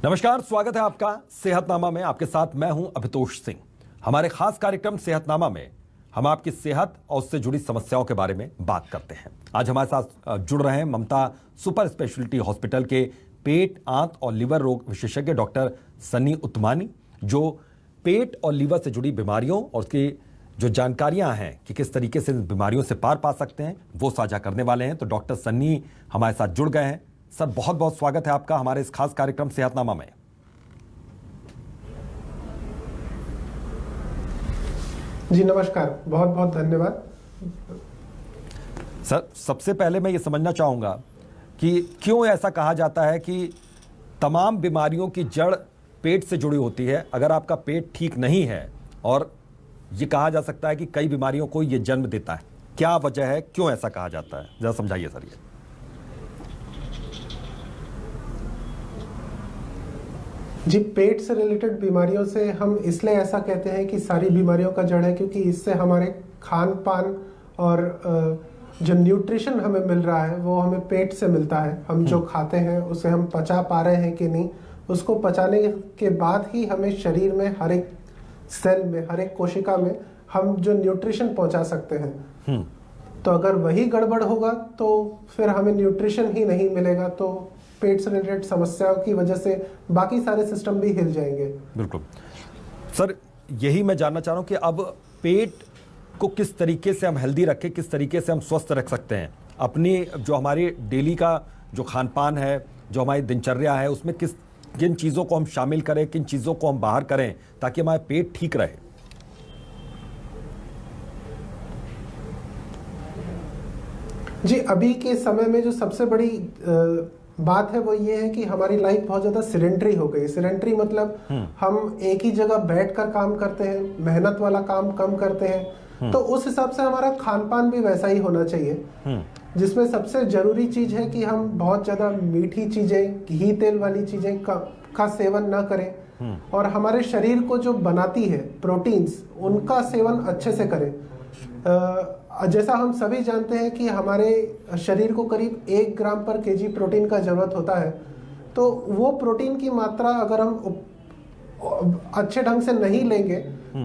नमस्कार, स्वागत है आपका सेहतनामा में। आपके साथ मैं हूं अभितोष सिंह। हमारे खास कार्यक्रम सेहतनामा में हम आपकी सेहत और उससे जुड़ी समस्याओं के बारे में बात करते हैं। आज हमारे साथ जुड़ रहे हैं ममता सुपर स्पेशलिटी हॉस्पिटल के पेट, आंत और लिवर रोग विशेषज्ञ डॉक्टर सन्नी उत्तमानी, जो पेट और लीवर से जुड़ी बीमारियों और उसकी जो जानकारियां हैं कि किस तरीके से इन बीमारियों से पार पा सकते हैं वो साझा करने वाले हैं। तो डॉक्टर सन्नी हमारे साथ जुड़ गए हैं। सर, बहुत बहुत स्वागत है आपका हमारे इस खास कार्यक्रम सेहतनामा में। जी नमस्कार, बहुत बहुत धन्यवाद। सर, सबसे पहले मैं ये समझना चाहूँगा कि क्यों ऐसा कहा जाता है कि तमाम बीमारियों की जड़ पेट से जुड़ी होती है। अगर आपका पेट ठीक नहीं है और ये कहा जा सकता है कि कई बीमारियों को ये जन्म देता है, क्या वजह है, क्यों ऐसा कहा जाता है, जरा समझाइए सर ये। जी, पेट से रिलेटेड बीमारियों से हम इसलिए ऐसा कहते हैं कि सारी बीमारियों का जड़ है, क्योंकि इससे हमारे खान पान और जो न्यूट्रिशन हमें मिल रहा है वो हमें पेट से मिलता है। हम जो खाते हैं उसे हम पचा पा रहे हैं कि नहीं, उसको पचाने के बाद ही हमें शरीर में हर एक सेल में, हर एक कोशिका में हम जो न्यूट्रिशन पहुंचा सकते हैं। तो अगर वही गड़बड़ होगा तो फिर हमें न्यूट्रिशन ही नहीं मिलेगा, तो पेट से रिलेटेड समस्याओं की वजह से बाकी सारे सिस्टम भी हिल जाएंगे। बिल्कुल सर, यही मैं जानना चाह रहा हूँ कि अब पेट को किस तरीके से हम हेल्दी रखें, किस तरीके से हम स्वस्थ रख सकते हैं। अपनी जो हमारी डेली का जो खान पान है, जो हमारी दिनचर्या है, उसमें किन चीज़ों को हम शामिल करें, किन चीज़ों को हम बाहर करें ताकि हमारा पेट ठीक रहे। जी, अभी के समय में जो सबसे बड़ी बात है वो ये है कि हमारी लाइफ बहुत ज़्यादा सिडेंट्री हो गई। सिडेंट्री मतलब हम एक ही जगह बैठकर काम करते हैं, मेहनत वाला काम कम करते हैं। तो उस हिसाब से हमारा खान पान भी वैसा ही होना चाहिए, जिसमें सबसे जरूरी चीज है कि हम बहुत ज़्यादा मीठी चीज़ें, घी तेल वाली चीज़ें का सेवन ना करें, और हमारे शरीर को जो बनाती है प्रोटीन्स, उनका सेवन अच्छे से करें। जैसा हम सभी जानते हैं कि हमारे शरीर को करीब 1 ग्राम पर केजी प्रोटीन का जरूरत होता है। तो वो प्रोटीन की मात्रा अगर हम अच्छे ढंग से नहीं लेंगे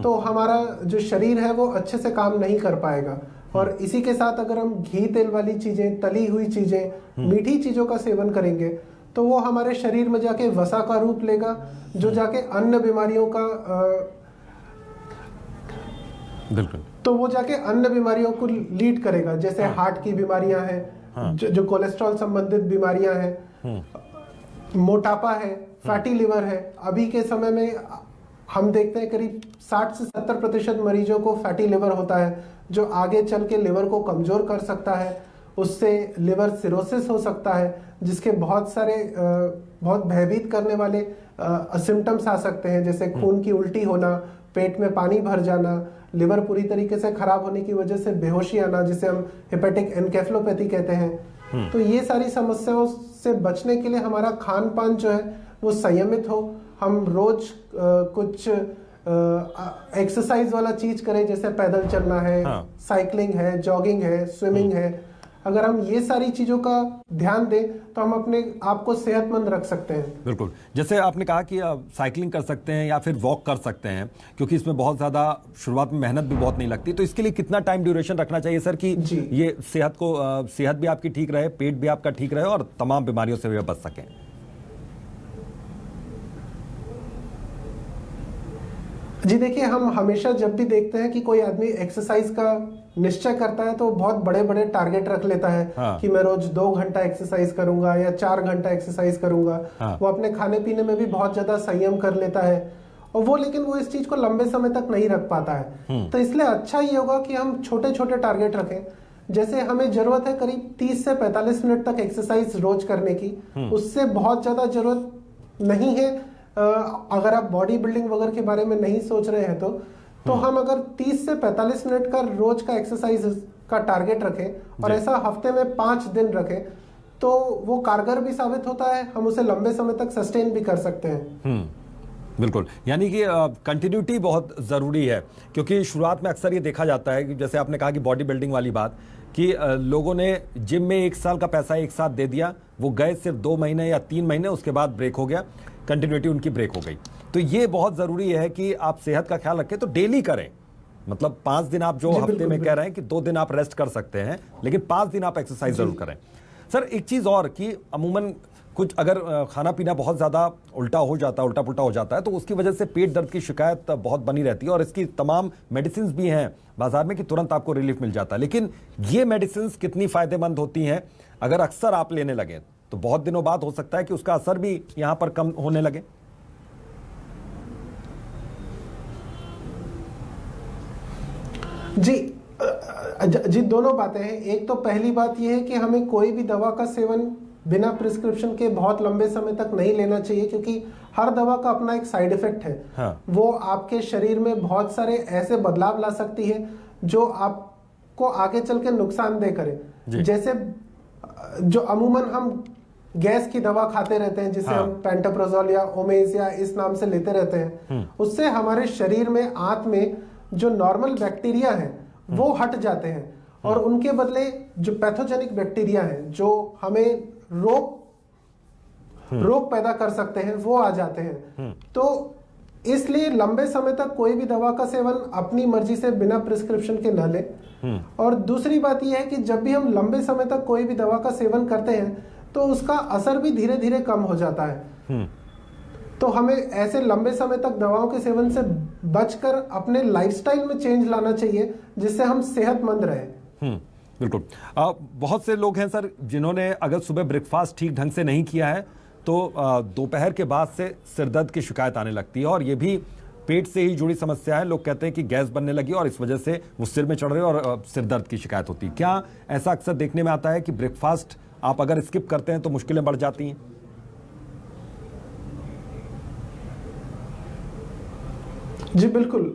तो हमारा जो शरीर है वो अच्छे से काम नहीं कर पाएगा। और इसी के साथ अगर हम घी तेल वाली चीजें, तली हुई चीजें, मीठी चीजों का सेवन करेंगे तो वो हमारे शरीर में जाके वसा का रूप लेगा, जो जाके अन्य बीमारियों का बिल्कुल, तो वो जाके अन्य बीमारियों को लीड करेगा। जैसे हार्ट की बीमारियां हैं, जो कोलेस्ट्रॉल संबंधित बीमारियां हैं, मोटापा है, फैटी लिवर है। अभी के समय में हम देखते हैं करीब 60 से 70% मरीजों को फैटी लिवर होता है, जो आगे चल के लिवर को कमजोर कर सकता है। उससे लिवर सिरोसिस हो सकता है, जिसके बहुत सारे बहुत भयभीत करने वाले सिम्टम्स आ सकते हैं, जैसे खून की उल्टी होना, पेट में पानी भर जाना, लिवर पूरी तरीके से खराब होने की वजह से बेहोशी आना, जिसे हम हेपेटिक एनकेफेलोपैथी कहते हैं। तो ये सारी समस्याओं से बचने के लिए हमारा खान पान जो है वो संयमित हो। हम रोज कुछ एक्सरसाइज वाला चीज करें, जैसे पैदल चलना है, साइकिलिंग है, जॉगिंग है, स्विमिंग है। अगर हम ये सारी चीजों का ध्यान दें तो हम अपने आप को सेहतमंद रख सकते हैं। बिल्कुल, जैसे आपने कहा कि साइकिलिंग कर सकते हैं या फिर वॉक कर सकते हैं, क्योंकि इसमें बहुत ज़्यादा शुरुआत में मेहनत भी बहुत नहीं लगती। तो इसके लिए कितना टाइम ड्यूरेशन रखना चाहिए सर कि ये सेहत भी आपकी ठीक रहे, पेट भी आपका ठीक रहे और तमाम बीमारियों से भी बच सकें? जी देखिए, हम हमेशा जब भी देखते हैं कि कोई आदमी एक्सरसाइज का निश्चय करता है तो बहुत बड़े बड़े टारगेट रख लेता है। कि मैं रोज 2 घंटा एक्सरसाइज करूंगा या 4 घंटा एक्सरसाइज करूंगा। वो अपने खाने पीने में भी बहुत ज्यादा संयम कर लेता है, और लेकिन वो इस चीज को लंबे समय तक नहीं रख पाता है। तो इसलिए अच्छा ये होगा कि हम छोटे छोटे टारगेट रखें। जैसे हमें जरूरत है करीब 30 से 45 मिनट तक एक्सरसाइज रोज करने की, उससे बहुत ज्यादा जरूरत नहीं है। अगर आप बॉडी बिल्डिंग वगैरह के बारे में नहीं सोच रहे हैं तो हम अगर 30 से 45 मिनट का रोज का एक्सरसाइज का टारगेट रखें और ऐसा हफ्ते में 5 दिन रखें तो वो कारगर भी साबित होता है। हम उसे लंबे समय तक सस्टेन भी कर सकते हैं। बिल्कुल, यानी कि कंटिन्यूटी बहुत ज़रूरी है, क्योंकि शुरुआत में अक्सर ये देखा जाता है कि जैसे आपने कहा कि बॉडी बिल्डिंग वाली बात, कि लोगों ने जिम में 1 साल का पैसा एक साथ दे दिया, वो गए सिर्फ 2 महीने या 3 महीने, उसके बाद ब्रेक हो गया। कंटिन्यूटी उनकी ब्रेक हो गई। तो ये बहुत जरूरी है कि आप सेहत का ख्याल रखें, तो डेली करें। मतलब 5 दिन आप जो हफ्ते में कह रहे हैं कि 2 दिन आप रेस्ट कर सकते हैं, लेकिन 5 दिन आप एक्सरसाइज जरूर करें। सर एक चीज और कि अमूमन कुछ अगर खाना पीना बहुत ज्यादा उल्टा पुल्टा हो जाता है तो उसकी वजह से पेट दर्द की शिकायत बहुत बनी रहती है, और इसकी तमाम मेडिसिन भी हैं बाजार में कि तुरंत आपको रिलीफ मिल जाता है। लेकिन ये मेडिसिन कितनी फायदेमंद होती हैं अगर अक्सर आप लेने लगे तो बहुत दिनों बाद हो सकता है कि उसका असर भी यहां पर कम होने लगे। जी दोनों बातें हैं। एक तो पहली बात यह है कि हमें कोई भी दवा का सेवन बिना प्रिस्क्रिप्शन के बहुत लंबे समय तक नहीं लेना चाहिए, क्योंकि हर दवा का अपना एक साइड इफेक्ट है। हाँ। वो आपके शरीर में बहुत सारे ऐसे बदलाव ला सकती है जो आपको आगे चल के नुकसानदेह करे। जैसे जो अमूमन हम गैस की दवा खाते रहते हैं, जिसे हम पेंटाप्रोजोल या ओमेज या इस नाम से लेते रहते हैं, उससे हमारे शरीर में आंत में जो नॉर्मल बैक्टीरिया है वो हट जाते हैं, और उनके बदले जो पैथोजेनिक बैक्टीरिया हैं जो हमें रोग पैदा कर सकते हैं वो आ जाते हैं। तो इसलिए लंबे समय तक कोई भी दवा का सेवन अपनी मर्जी से बिना प्रिस्क्रिप्शन के न लें। और दूसरी बात यह है कि जब भी हम लंबे समय तक कोई भी दवा का सेवन करते हैं तो उसका असर भी धीरे धीरे कम हो जाता है। तो हमें ऐसे लंबे समय तक दवाओं के सेवन से बचकर अपने लाइफस्टाइल में चेंज लाना चाहिए, जिससे हम सेहतमंद रहें। बिल्कुल। बहुत से लोग हैं सर जिन्होंने अगर सुबह ब्रेकफास्ट ठीक ढंग से नहीं किया है तो दोपहर के बाद से सिरदर्द की शिकायत आने लगती है, और ये भी पेट से ही जुड़ी समस्या है। लोग कहते हैं कि गैस बनने लगी और इस वजह से वो सिर में चढ़ रहे और सिरदर्द की शिकायत होती है। क्या ऐसा अक्सर देखने में आता है कि ब्रेकफास्ट आप अगर स्किप करते हैं तो मुश्किलें बढ़ जाती हैं? जी बिल्कुल।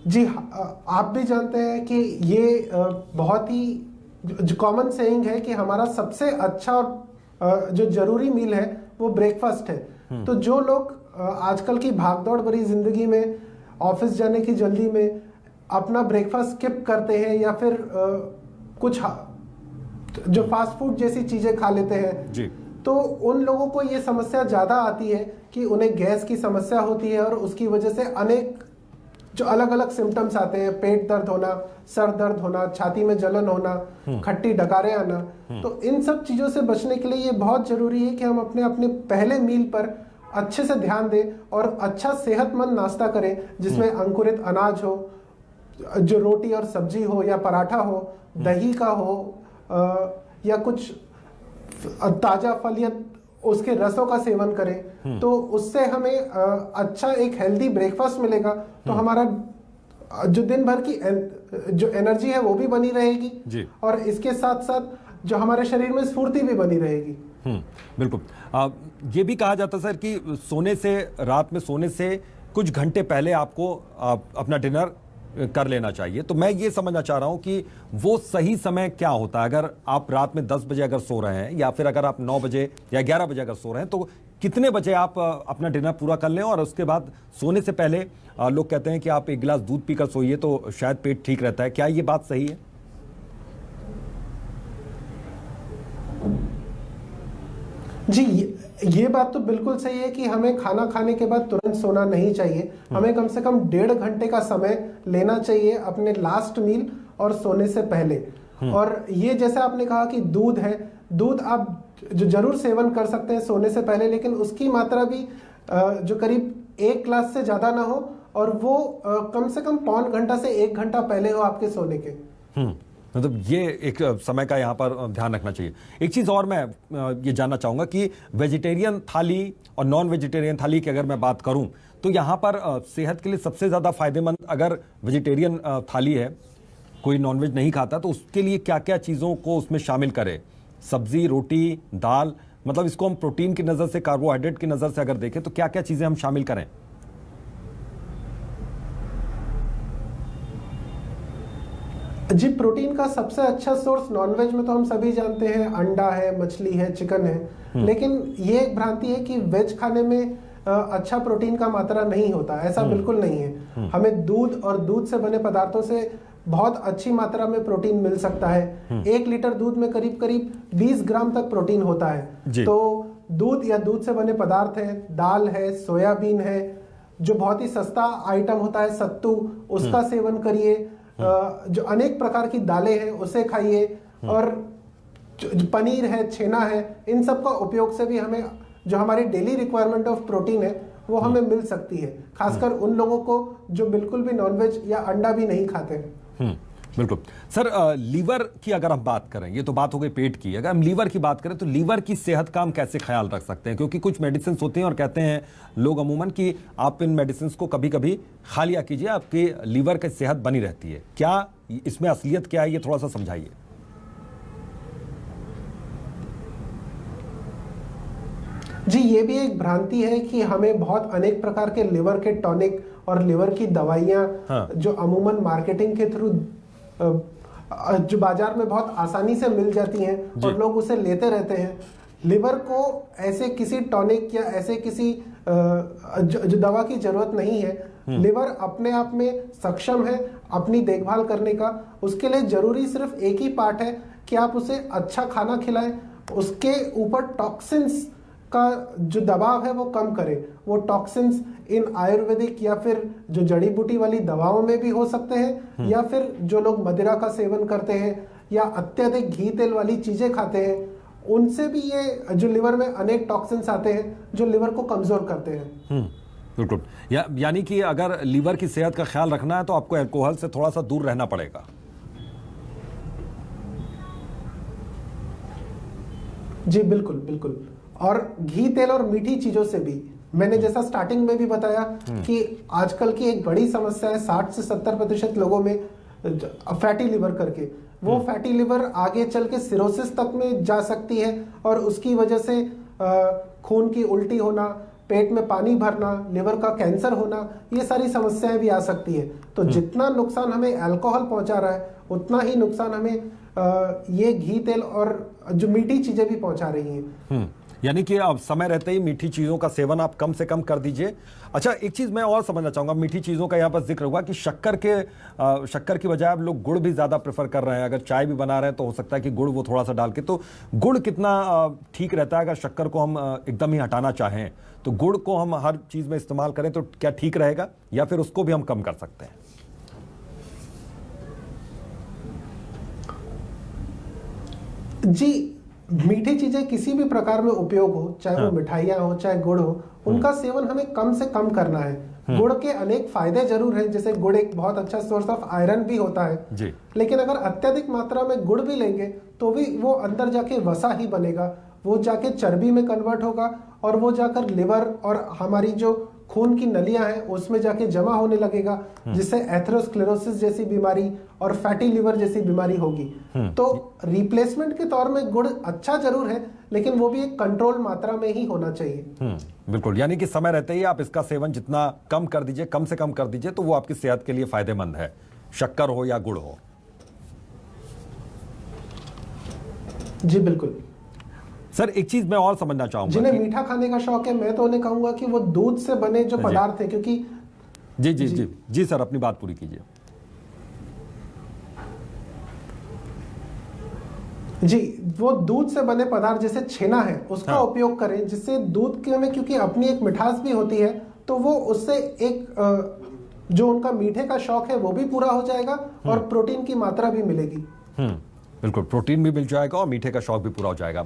जी आप भी जानते हैं कि ये बहुत ही जो कॉमन सेइंग है कि हमारा सबसे अच्छा और जो जरूरी मील है वो ब्रेकफास्ट है। तो जो लोग आजकल की भागदौड़ भरी जिंदगी में ऑफिस जाने की जल्दी में अपना ब्रेकफास्ट स्किप करते हैं या फिर कुछ जो फास्ट फूड जैसी चीजें खा लेते हैं जी, तो उन लोगों को ये समस्या ज्यादा आती है कि उन्हें गैस की समस्या होती है, और उसकी वजह से अनेक जो अलग अलग सिम्टम्स आते हैं, पेट दर्द होना, सर दर्द होना, छाती में जलन होना, खट्टी डकारें आना। तो इन सब चीजों से बचने के लिए ये बहुत जरूरी है कि हम अपने पहले मील पर अच्छे से ध्यान दें और अच्छा सेहतमंद नाश्ता करें, जिसमें अंकुरित अनाज हो, जो रोटी और सब्जी हो या पराठा हो, दही का हो, या कुछ ताजा फल या उसके रसों का सेवन करें। तो उससे हमें अच्छा एक हेल्दी ब्रेकफास्ट मिलेगा, तो हमारा जो दिन भर की जो एनर्जी है वो भी बनी रहेगी जी। और इसके साथ साथ जो हमारे शरीर में स्फूर्ति भी बनी रहेगी। बिल्कुल। ये भी कहा जाता है सर कि रात में सोने से कुछ घंटे पहले आपको अपना डिनर कर लेना चाहिए। तो मैं ये समझना चाह रहा हूं कि वो सही समय क्या होता है। अगर आप रात में 10 बजे अगर सो रहे हैं, या फिर अगर आप 9 बजे या 11 बजे अगर सो रहे हैं, तो कितने बजे आप अपना डिनर पूरा कर लें, और उसके बाद सोने से पहले लोग कहते हैं कि आप 1 गिलास दूध पीकर सोइए तो शायद पेट ठीक रहता है। क्या ये बात सही है? जी ये बात तो बिल्कुल सही है कि हमें खाना खाने के बाद तुरंत सोना नहीं चाहिए। हमें कम से कम 1.5 घंटे का समय लेना चाहिए अपने लास्ट मील और सोने से पहले। और ये जैसे आपने कहा कि दूध है, दूध आप जो जरूर सेवन कर सकते हैं सोने से पहले, लेकिन उसकी मात्रा भी जो करीब 1 ग्लास से ज्यादा ना हो, और वो कम से कम 1.25 घंटा से 1 घंटा पहले हो आपके सोने के। मतलब ये एक समय का यहाँ पर ध्यान रखना चाहिए। एक चीज़ और मैं ये जानना चाहूँगा कि वेजिटेरियन थाली और नॉन वेजिटेरियन थाली की अगर मैं बात करूँ तो यहाँ पर सेहत के लिए सबसे ज़्यादा फायदेमंद अगर वेजिटेरियन थाली है, कोई नॉनवेज नहीं खाता, तो उसके लिए क्या क्या चीज़ों को उसमें शामिल करें? सब्जी, रोटी, दाल, मतलब इसको हम प्रोटीन की नज़र से, कार्बोहाइड्रेट की नज़र से अगर देखें तो क्या क्या चीज़ें हम शामिल करें? जी प्रोटीन का सबसे अच्छा सोर्स नॉनवेज में तो हम सभी जानते हैं अंडा है, मछली है, चिकन है। लेकिन ये एक भ्रांति है कि वेज खाने में अच्छा प्रोटीन का मात्रा नहीं होता, ऐसा बिल्कुल नहीं है। हमें दूध और दूध से बने पदार्थों से बहुत अच्छी मात्रा में प्रोटीन मिल सकता है। 1 लीटर दूध में करीब करीब 20 ग्राम तक प्रोटीन होता है। तो दूध या दूध से बने पदार्थ हैं, दाल है, सोयाबीन है, जो बहुत ही सस्ता आइटम होता है सत्तू, उसका सेवन करिए। जो अनेक प्रकार की दालें हैं उसे खाइए, और जो पनीर है, छेना है, इन सब का उपयोग से भी हमें जो हमारी डेली रिक्वायरमेंट ऑफ प्रोटीन है वो हमें मिल सकती है, खासकर उन लोगों को जो बिल्कुल भी नॉनवेज या अंडा भी नहीं खाते। बिल्कुल सर, लीवर की अगर हम बात करें, ये तो बात हो गई पेट की, अगर हम लीवर की बात करें तो लीवर की सेहत का हम कैसे ख्याल रख सकते हैं? क्योंकि कुछ मेडिसिन होती हैं और कहते हैं लोग अमूमन कि आप इन मेडिसिन को कभी कभी खा लिया कीजिए, आपकी लीवर की सेहत बनी रहती है। क्या इसमें असलियत क्या है, ये थोड़ा सा समझाइए। जी, ये भी एक भ्रांति है कि हमें बहुत अनेक प्रकार के लिवर के टॉनिक और लिवर की दवाइयाँ जो अमूमन मार्केटिंग के थ्रू जो बाजार में बहुत आसानी से मिल जाती हैं और लोग उसे लेते रहते हैं, लिवर को ऐसे किसी टॉनिक या ऐसे किसी जो दवा की जरूरत नहीं है। लिवर अपने आप में सक्षम है अपनी देखभाल करने का। उसके लिए जरूरी सिर्फ एक ही पार्ट है कि आप उसे अच्छा खाना खिलाएं, उसके ऊपर टॉक्सिन्स का जो दबाव है वो कम करे। वो टॉक्सिन्स इन आयुर्वेदिक या फिर जो जड़ी बूटी वाली दवाओं में भी हो सकते हैं, या फिर जो लोग मदिरा का सेवन करते हैं या अत्यधिक घी तेल वाली चीजें खाते हैं, उनसे भी ये जो लिवर में अनेक टॉक्सिन्स आते हैं जो लिवर को कमजोर करते हैं। बिल्कुल, यानी कि अगर लीवर की सेहत का ख्याल रखना है तो आपको अल्कोहल से थोड़ा सा दूर रहना पड़ेगा। जी बिल्कुल बिल्कुल, और घी तेल और मीठी चीजों से भी, मैंने जैसा स्टार्टिंग में भी बताया कि आजकल की एक बड़ी समस्या है 60 से 70% लोगों में फैटी लिवर करके। वो फैटी लिवर आगे चल के सिरोसिस तक में जा सकती है और उसकी वजह से खून की उल्टी होना, पेट में पानी भरना, लिवर का कैंसर होना, ये सारी समस्याएं भी आ सकती है। तो जितना नुकसान हमें अल्कोहल पहुंचा रहा है उतना ही नुकसान हमें ये घी तेल और जो मीठी चीजें भी पहुंचा रही हैं। यानी कि अब समय रहते ही मीठी चीज़ों का सेवन आप कम से कम कर दीजिए। अच्छा, एक चीज़ मैं और समझना चाहूँगा, मीठी चीज़ों का यहाँ पर जिक्र हुआ कि शक्कर की बजाय अब लोग गुड़ भी ज़्यादा प्रेफर कर रहे हैं। अगर चाय भी बना रहे हैं तो हो सकता है कि गुड़ वो थोड़ा सा डाल के, तो गुड़ कितना ठीक रहता है? अगर शक्कर को हम एकदम ही हटाना चाहें तो गुड़ को हम हर चीज़ में इस्तेमाल करें तो क्या ठीक रहेगा, या फिर उसको भी हम कम कर सकते हैं? जी, मीठी चीजें किसी भी प्रकार में उपयोग हो, चाहे वो मिठाइयाँ हो चाहे गुड़ हो, उनका सेवन हमें कम से कम करना है। गुड़ के अनेक फायदे जरूर हैं, जैसे गुड़ एक बहुत अच्छा सोर्स ऑफ आयरन भी होता है जी। लेकिन अगर अत्यधिक मात्रा में गुड़ भी लेंगे तो भी वो अंदर जाके वसा ही बनेगा, वो जाके चर्बी में कन्वर्ट होगा और वो जाकर लिवर और हमारी जो खून की नलियां हैं उसमें जाके जमा होने लगेगा, जिससे एथेरोस्क्लेरोसिस जैसी बीमारी और फैटी लिवर जैसी बीमारी होगी। तो रिप्लेसमेंट के तौर में गुड़ अच्छा जरूर है, लेकिन वो भी एक कंट्रोल मात्रा में ही होना चाहिए। बिल्कुल, यानी कि समय रहते ही आप इसका सेवन जितना कम कर दीजिए, कम से कम कर दीजिए, तो वो आपकी सेहत के लिए फायदेमंद है, शक्कर हो या गुड़ हो। जी बिल्कुल सर, एक चीज मैं और समझना चाहूंगा, जिन्हें मीठा खाने का शौक है मैं तो उन्हें कहूंगा कि वो दूध से बने जो पदार्थ है, क्योंकि जी जी जी जी सर, अपनी बात पूरी कीजिए। जी, वो दूध से बने पदार्थ जैसे छेना है उसका उपयोग करें, जिससे दूध के में क्योंकि अपनी एक मिठास भी होती है, तो वो उससे एक जो उनका मीठे का शौक है वो भी पूरा हो जाएगा और प्रोटीन की मात्रा भी मिलेगी। बिल्कुल, प्रोटीन भी मिल जाएगा और मीठे का शौक भी पूरा हो जाएगा।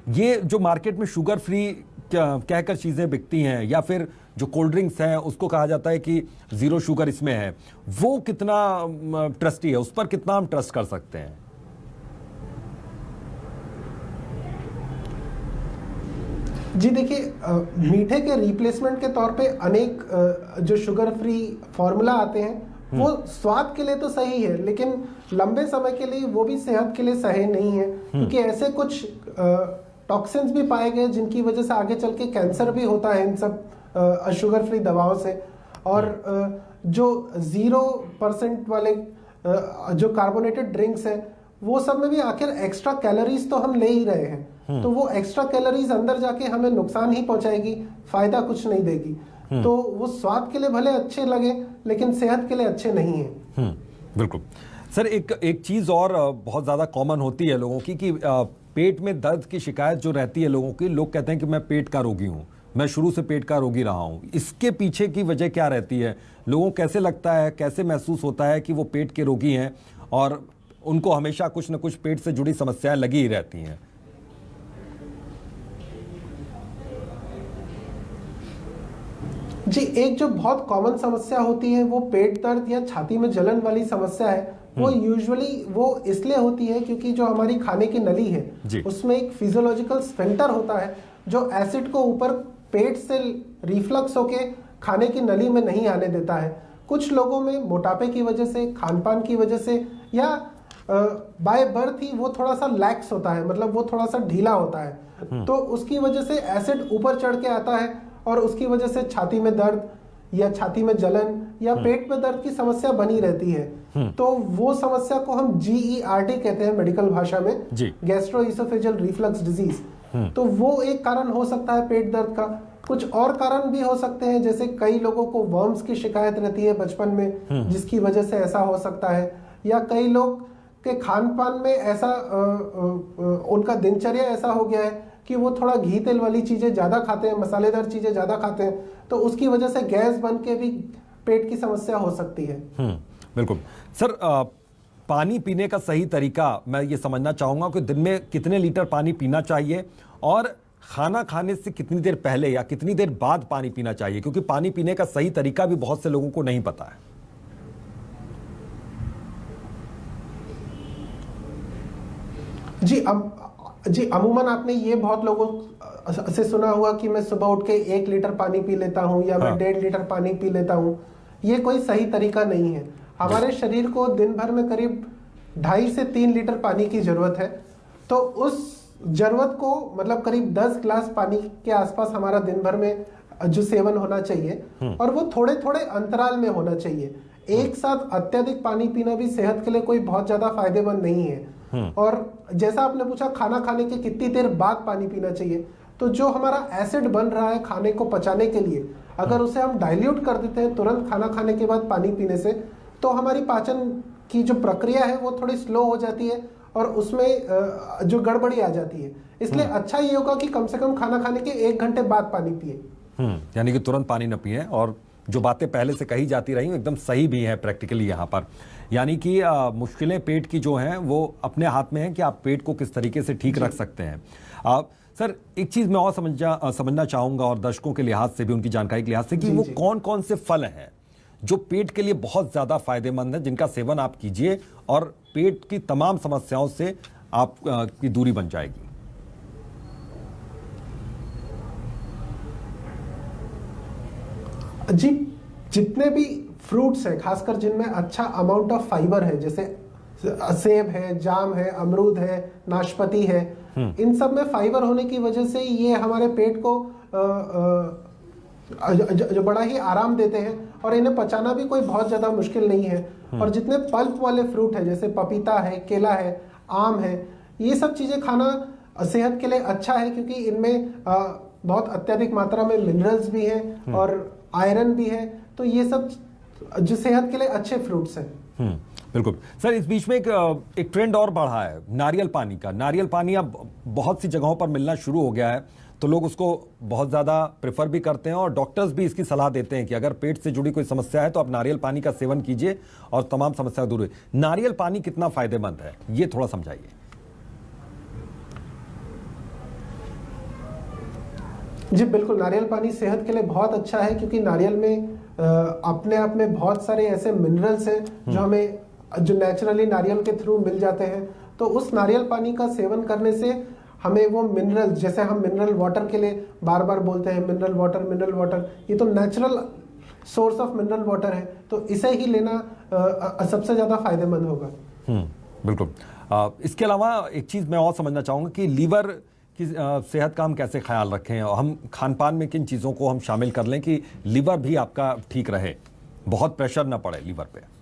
ये जो मार्केट में शुगर फ्री कहकर चीज़ें बिकती हैं, या फिर जो कोल्ड ड्रिंक्स हैं उसको कहा जाता है कि जीरो शुगर इसमें है, वो कितना ट्रस्टी है, उस पर कितना हम ट्रस्ट कर सकते हैं? जी देखिए, मीठे के रिप्लेसमेंट के तौर पे अनेक जो शुगर फ्री फॉर्मूला आते हैं वो स्वाद के लिए तो सही है, लेकिन लंबे समय के लिए वो भी सेहत के लिए सही नहीं है, क्योंकि ऐसे कुछ टॉक्सिन्स भी पाए गए जिनकी वजह से आगे चल के कैंसर भी होता है इन सब शुगर फ्री दवाओं से। और जो 0% वाले जो कार्बोनेटेड ड्रिंक्स है वो सब में भी आखिर एक्स्ट्रा कैलोरीज तो हम ले ही रहे हैं, तो वो एक्स्ट्रा कैलोरीज अंदर जाके हमें नुकसान ही पहुंचाएगी, फायदा कुछ नहीं देगी। तो वो स्वाद के लिए भले अच्छे लगे लेकिन सेहत के लिए अच्छे नहीं है। बिल्कुल सर, एक चीज और बहुत ज्यादा कॉमन होती है लोगों की कि पेट में दर्द की शिकायत जो रहती है लोगों की, लोग कहते हैं कि मैं पेट का रोगी हूं, मैं शुरू से पेट का रोगी रहा हूं, इसके पीछे की वजह क्या रहती है? लोगों को कैसे लगता है, कैसे महसूस होता है कि वो पेट के रोगी हैं और उनको हमेशा कुछ न कुछ पेट से जुड़ी समस्याएं लगी ही रहती हैं? जी, एक जो बहुत कॉमन समस्या होती है वो पेट दर्द या छाती में जलन वाली समस्या है। वो यूजुअली वो इसलिए होती है क्योंकि जो हमारी खाने की नली है उसमें एक फिजियोलॉजिकल स्फिंक्टर होता है जो एसिड को ऊपर पेट से रिफ्लक्स होके खाने की नली में नहीं आने देता है। कुछ लोगों में मोटापे की वजह से, खान पान की वजह से या बाय बर्थ ही वो थोड़ा सा लैक्स होता है, मतलब वो थोड़ा सा ढीला होता है, तो उसकी वजह से एसिड ऊपर चढ़ के आता है और उसकी वजह से छाती में दर्द या छाती में जलन या पेट में दर्द की समस्या बनी रहती है। तो वो समस्या को हम GERD कहते हैं मेडिकल भाषा में, गैस्ट्रोइसोफेजियल रिफ्लक्स डिजीज। तो वो एक कारण हो सकता है पेट दर्द का। कुछ और कारण भी हो सकते हैं, जैसे कई लोगों को वर्म्स की शिकायत रहती है बचपन में जिसकी वजह से ऐसा हो सकता है, या कई लोग के खान पान में ऐसा उनका दिनचर्या ऐसा हो गया है कि वो थोड़ा घी तेल वाली चीजें ज्यादा खाते हैं, मसालेदार चीजें ज्यादा खाते हैं, तो उसकी वजह से गैस बन के भी पेट की समस्या हो सकती है। बिल्कुल सर, पानी पीने का सही तरीका मैं ये समझना चाहूंगा कि दिन में कितने लीटर पानी पीना चाहिए और खाना खाने से कितनी देर पहले या कितनी देर बाद पानी पीना चाहिए, क्योंकि पानी पीने का सही तरीका भी बहुत से लोगों को नहीं पता है। जी, अमूमन आपने ये बहुत लोगों से सुना होगा कि मैं सुबह उठ के 1 लीटर पानी पी लेता हूं या मैं 1.5 लीटर पानी पी लेता हूं। ये कोई सही तरीका नहीं है। हमारे शरीर को दिन भर में करीब 2.5 से 3 लीटर पानी की जरूरत है। तो उस जरूरत को मतलब करीब 10 गिलास पानी के आसपास हमारा दिन भर में जो सेवन होना चाहिए, और वो थोड़े थोड़े अंतराल में होना चाहिए। एक साथ अत्यधिक पानी पीना भी सेहत के लिए कोई बहुत ज्यादा फायदेमंद नहीं है। और जैसा आपने पूछा खाना खाने के कितनी देर बाद पानी पीना चाहिए, तो जो हमारा एसिड बन रहा है खाने को पचाने के लिए, अगर उसे हम डाइल्यूट कर देते हैं तुरंत खाना खाने के बाद पानी पीने से, तो हमारी पाचन की जो प्रक्रिया है वो थोड़ी स्लो हो जाती है और उसमें जो गड़बड़ी आ जाती है। इसलिए अच्छा ये होगा कि कम से कम खाना खाने के 1 घंटे बाद पानी पिए। यानी कि तुरंत पानी न पिए, और जो बातें पहले से कही जाती रही एकदम सही भी है प्रैक्टिकली यहाँ पर। यानी कि मुश्किलें पेट की जो हैं वो अपने हाथ में है कि आप पेट को किस तरीके से ठीक रख सकते हैं। सर, एक चीज़ मैं और समझना चाहूँगा, और दर्शकों के लिहाज से भी, उनकी जानकारी के लिहाज से, कि वो कौन कौन से फल हैं जो पेट के लिए बहुत ज़्यादा फायदेमंद है, जिनका सेवन आप कीजिए और पेट की तमाम समस्याओं से आप की दूरी बन जाएगी। जी, जितने भी फ्रूट्स हैं, खासकर जिनमें अच्छा अमाउंट ऑफ फाइबर है, जैसे सेब है, जाम है, अमरूद है, नाशपाती है, इन सब में फाइबर होने की वजह से ये हमारे पेट को जो बड़ा ही आराम देते हैं और इन्हें पचाना भी कोई बहुत ज्यादा मुश्किल नहीं है। और जितने पल्प वाले फ्रूट है, जैसे पपीता है, केला है, आम है, ये सब चीजें खाना सेहत के लिए अच्छा है, क्योंकि इनमें बहुत अत्यधिक मात्रा में मिनरल्स भी हैं और आयरन भी है। तो ये सब जो सेहत के लिए अच्छे फ्रूट्स हैं। बिल्कुल सर, इस बीच में एक ट्रेंड और बढ़ा है नारियल पानी का। नारियल पानी अब बहुत सी जगहों पर मिलना शुरू हो गया है, तो लोग उसको बहुत ज़्यादा प्रेफर भी करते हैं और डॉक्टर्स भी इसकी सलाह देते हैं कि अगर पेट से जुड़ी कोई समस्या है तो आप नारियल पानी का सेवन कीजिए और तमाम समस्या दूर हो। नारियल पानी कितना फायदेमंद है, ये थोड़ा समझाइए। जी बिल्कुल, नारियल पानी सेहत के लिए बहुत अच्छा है, क्योंकि नारियल में अपने आप में बहुत सारे ऐसे मिनरल्स हैं जो हमें जो नेचुरली नारियल के थ्रू मिल जाते हैं। तो उस नारियल पानी का सेवन करने से हमें वो मिनरल, जैसे हम मिनरल वाटर के लिए बार बार बोलते हैं मिनरल वाटर, ये तो natural source of mineral water है, तो इसे ही लेना सबसे ज्यादा फायदेमंद होगा। बिल्कुल। इसके अलावा एक चीज मैं और समझना चाहूंगा कि लीवर की सेहत का हम कैसे ख्याल रखें, और हम खान पान में किन चीज़ों को हम शामिल कर लें कि लीवर भी आपका ठीक रहे, बहुत प्रेशर ना पड़े लीवर पे।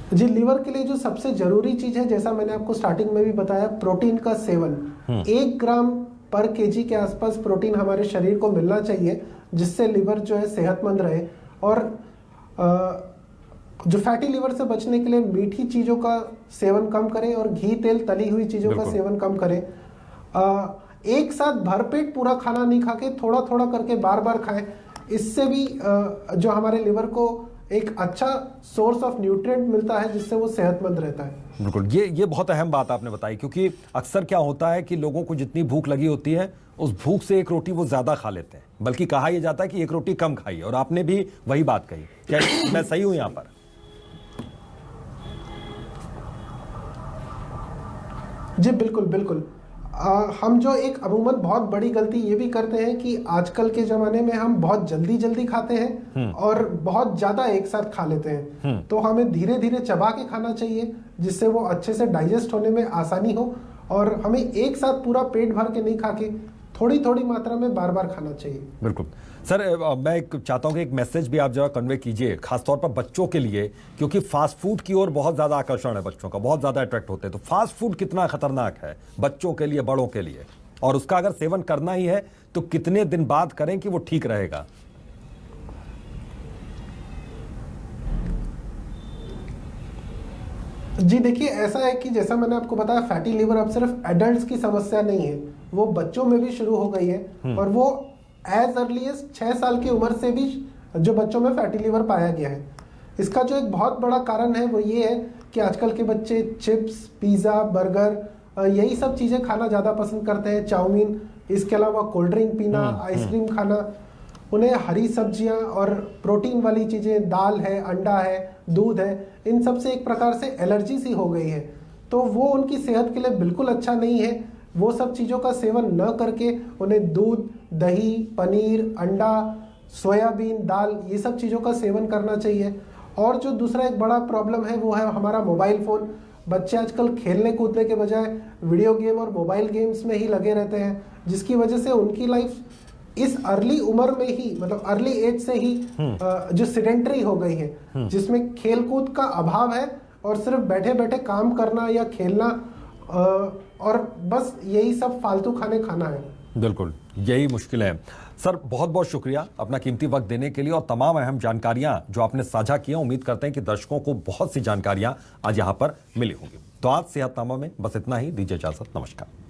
जी, लीवर के लिए जो सबसे जरूरी चीज है, जैसा मैंने आपको स्टार्टिंग में भी बताया, प्रोटीन का सेवन। 1 ग्राम पर केजी के आसपास प्रोटीन हमारे शरीर को मिलना चाहिए, जिससे लीवर जो है सेहतमंद रहे। और जो फैटी लिवर से बचने के लिए मीठी चीज़ों का सेवन कम करें और घी तेल तली हुई चीज़ों का सेवन कम करें। एक साथ भरपेट पूरा खाना नहीं खा के थोड़ा थोड़ा करके बार बार खाएं। इससे भी जो हमारे लिवर को एक अच्छा सोर्स ऑफ न्यूट्रिएंट मिलता है जिससे वो सेहतमंद रहता है। बिल्कुल, ये बहुत अहम बात आपने बताई, क्योंकि अक्सर क्या होता है कि लोगों को जितनी भूख लगी होती है उस भूख से एक रोटी वो ज्यादा खा लेते हैं, बल्कि कहा यह जाता है कि एक रोटी कम खाइए, और आपने भी वही बात कही। क्या मैं सही हूं यहां पर? जी बिल्कुल बिल्कुल। हम जो एक अमूमन बहुत बड़ी गलती ये भी करते हैं कि आजकल के ज़माने में हम बहुत जल्दी जल्दी खाते हैं और बहुत ज़्यादा एक साथ खा लेते हैं। तो हमें धीरे धीरे चबा के खाना चाहिए जिससे वो अच्छे से डाइजेस्ट होने में आसानी हो, और हमें एक साथ पूरा पेट भर के नहीं खा के थोड़ी थोड़ी मात्रा में बार बार खाना चाहिए। बिल्कुल सर, मैं एक चाहता हूं कि एक मैसेज भी आप जरा कन्वे कीजिए, खासतौर पर बच्चों के लिए, क्योंकि फास्ट फूड की ओर बहुत ज़्यादा आकर्षण है बच्चों का, बहुत ज़्यादा अट्रैक्ट होते हैं। तो फास्ट फूड कितना खतरनाक है बच्चों के लिए, बड़ों के लिए, और उसका अगर सेवन करना ही है तो कितने दिन बाद करें कि वो ठीक रहेगा? जी देखिए, ऐसा है कि जैसा मैंने आपको बताया, फैटी लिवर अब सिर्फ एडल्ट्स की समस्या नहीं है, वो बच्चों में भी शुरू हो गई है, और वो एज अर्ली एज 6 साल की उम्र से भी जो बच्चों में फैटी लिवर पाया गया है। इसका जो एक बहुत बड़ा कारण है वो ये है कि आजकल के बच्चे चिप्स, पिज़्ज़ा, बर्गर, यही सब चीज़ें खाना ज़्यादा पसंद करते हैं, चाउमीन, इसके अलावा कोल्ड ड्रिंक पीना, आइसक्रीम खाना। उन्हें हरी सब्जियां और प्रोटीन वाली चीज़ें, दाल है, अंडा है, दूध है, इन सब से एक प्रकार से एलर्जी सी हो गई है। तो वो उनकी सेहत के लिए बिल्कुल अच्छा नहीं है। वो सब चीज़ों का सेवन न करके उन्हें दूध, दही, पनीर, अंडा, सोयाबीन, दाल, ये सब चीज़ों का सेवन करना चाहिए। और जो दूसरा एक बड़ा प्रॉब्लम है वो है हमारा मोबाइल फ़ोन। बच्चे आजकल खेलने कूदने के बजाय वीडियो गेम और मोबाइल गेम्स में ही लगे रहते हैं, जिसकी वजह से उनकी लाइफ इस अर्ली उम्र में ही, मतलब अर्ली एज से ही जो सिडेंटरी हो गई है, जिसमें खेल कूद का अभाव है और सिर्फ बैठे बैठे काम करना या खेलना और बस यही सब फालतू खाने खाना है। बिल्कुल, यही मुश्किल है। सर, बहुत बहुत शुक्रिया अपना कीमती वक्त देने के लिए और तमाम अहम जानकारियां जो आपने साझा की। उम्मीद करते हैं कि दर्शकों को बहुत सी जानकारियां आज यहां पर मिली होंगी। तो आज सेहतनामा में बस इतना ही। दीजिए इजाजत, नमस्कार।